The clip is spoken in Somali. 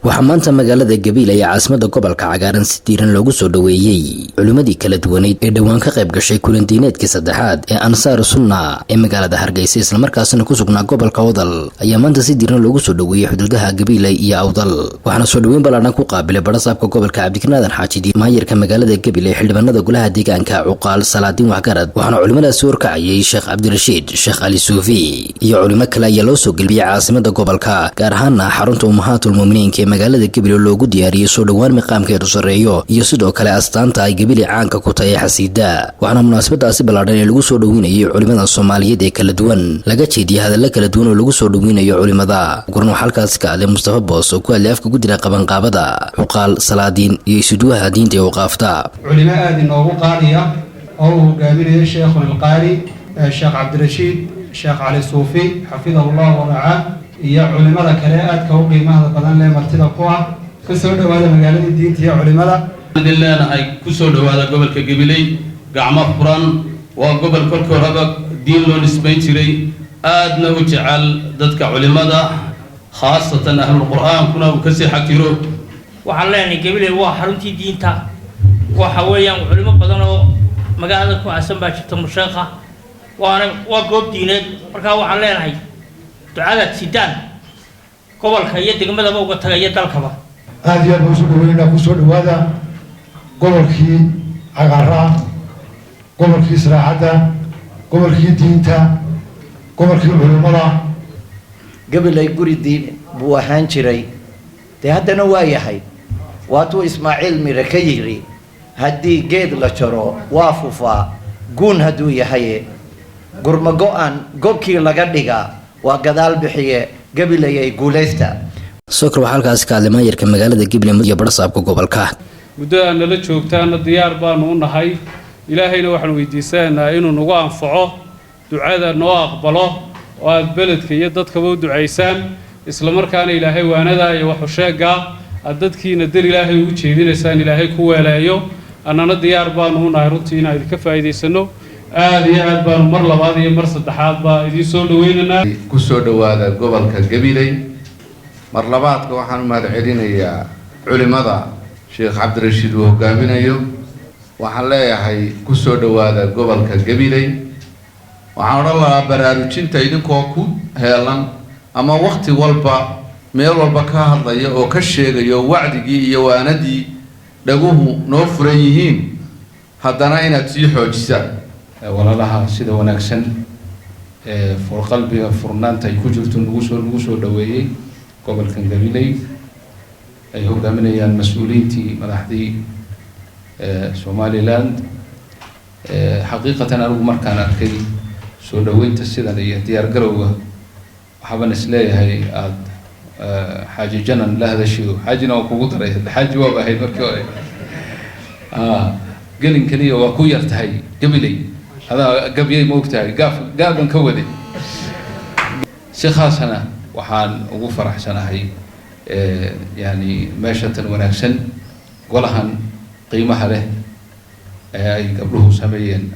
waxaa maanta magaalada Gabil ee caasimadda gobolka cagaaran si diiran loogu soo dhaweeyay culimadii kala duwaneed ee dhawaan ka qayb gashay kulan diineedkii saddexaad ee Ansaar Sunna ee magaalada Hargeysa isla markaasna ku sugnaa gobolka Awdal ayaa maanta si diiran loogu soo dhaweeyay xuduudaha Gabil iyo Awdal waxaana soo dhaweyn balaaran ku qaabilay barasaabka gobolka Cabdiknaadan Xaajidi maayirka magaalada Gabil ee xildhibaanada golaha deegaanka Cuqaal Salaadiin Waxgarad waxaana culimadaas soo kacayay Sheekh Cabdirashiid Sheekh Ali Suufi iyo culimo kale ayaa loo soo galbiyay caasimadda gobolka gaar ahaan xarunta Ummahatul Muuminiin magaalada Gabil loogu diyaariyay soo dhawaan maqaamkeedu sareeyo iyo sidoo kale astaanta ay Gabil caanka ku tahay xasiida waxaana munaasabadaasi balaaran ee lagu soo dhaweynayay culimada Soomaaliyeed ee kala duwan laga jeediyay hadallo kala duwan oo lagu soo dhaweynayo culimada gurno halkaas ka ah Mustafa Boos oo ku aleefka guddiga qabanqaabada Cuqaal Salaadiin iyo isuduwaha diinta ee waqafta culimo aad inoogu qaaliya oo uu hogaaminayo Sheekh Al-Qaari Sheekh Cabdirashiid Sheekh Ali Suufi xafidahullah wa ra'aa iyo culimada kale aad ka u qiimaha badan leh martida ku ah ka soo dhawaada magaalada diinta iyo culimada dadleena ay ku soo dhawaada gobolka Gabiley gacmo furan waa gobol kolkii horeba diin loo nisbayn jiray aadna u jecel dadka culimada khaasatan ahlul quraan kuna uu ka sii xaqiro waxaan leenahay Gabiley waa xaruntii diinta waxa weeyaan culimo badan oo magaalada ku aasan baa jirta musheekha waa goob diineed marka waxaan leenahay ducada sidaan gobolka iyo degmadaba uga tagay dalkaba aad iyo aad soo dhaweynaa ku soo dhawaada gobolkii cagaaraa gobolkii saraacada gobolkii diinta gobolkii culimada Gabiley guri diin buu ahaan jiray haddana waa yahay waatuu Ismaaciil mire ka yiri haddii geed la jaro waa fufaa guun hadduu yahay gurmago aan gobkii laga dhigaa waa gadaal bixiye Gabiley ay guuleysta sokor waxa halkaas ka hadlay maayirka magaalada Gabiley iyo barasaabka gobolka muddo aan la joogtaana diyaar baan u nahay ilaahayna waxaan weydiisanaynaa inuu nagu anfaco ducada noo aqbalo oo aad beledka iyo dadkaba u duceysaan isla markaana ilaahay waanada iyo wax sheega aad dadkiina dal ilaahay u jeedinaysaan ilaahay ku weeleeyo annana diyaar baan u nahay runtii inaan idinka faa'iideysano aad iyo aad baan mar labaad iyo mar saddexaad baa idin soo dhaweynana ku soo dhawaada gobolka Gabiley mar labaadka waxaan u mahad celinayaa culimada Sheekh Cabdirashiid oo hogaaminayo waxaan leeyahay ku soo dhawaada gobolka Gabiley waxaan oran lahaa baraarujinta idinkoo ku heelan ama waqti walba meel walba ka hadlaya oo ka sheegayo wacdigii iyo waanadii dhaguhu noo furan yihiin haddana inaad sii xoojisaan walaalaha sida wanaagsan qalbiga furnaanta ay ku jirto nagu soo dhaweeyay gobolka Gabiley ay hogaaminayaan mas'uuliyiintii madaxdii Somaliland xaqiiqatan anigu markaan arkay soo dhaweynta sidan iyo diyaar garowga waxaan isleeyahay aad xaaji janan la hadashiyo xaajina oo kugu daray xaaji waa ahayd markii hore gelin kaliya waa ku yartahay Gabiley hada gabiyay moogtahay gaaban ka wade sheekhaasana waxaan ugu faraxsanahay yani meesha tan wanaagsan golahan qiimaha leh ay gabdhuhu sameeyeen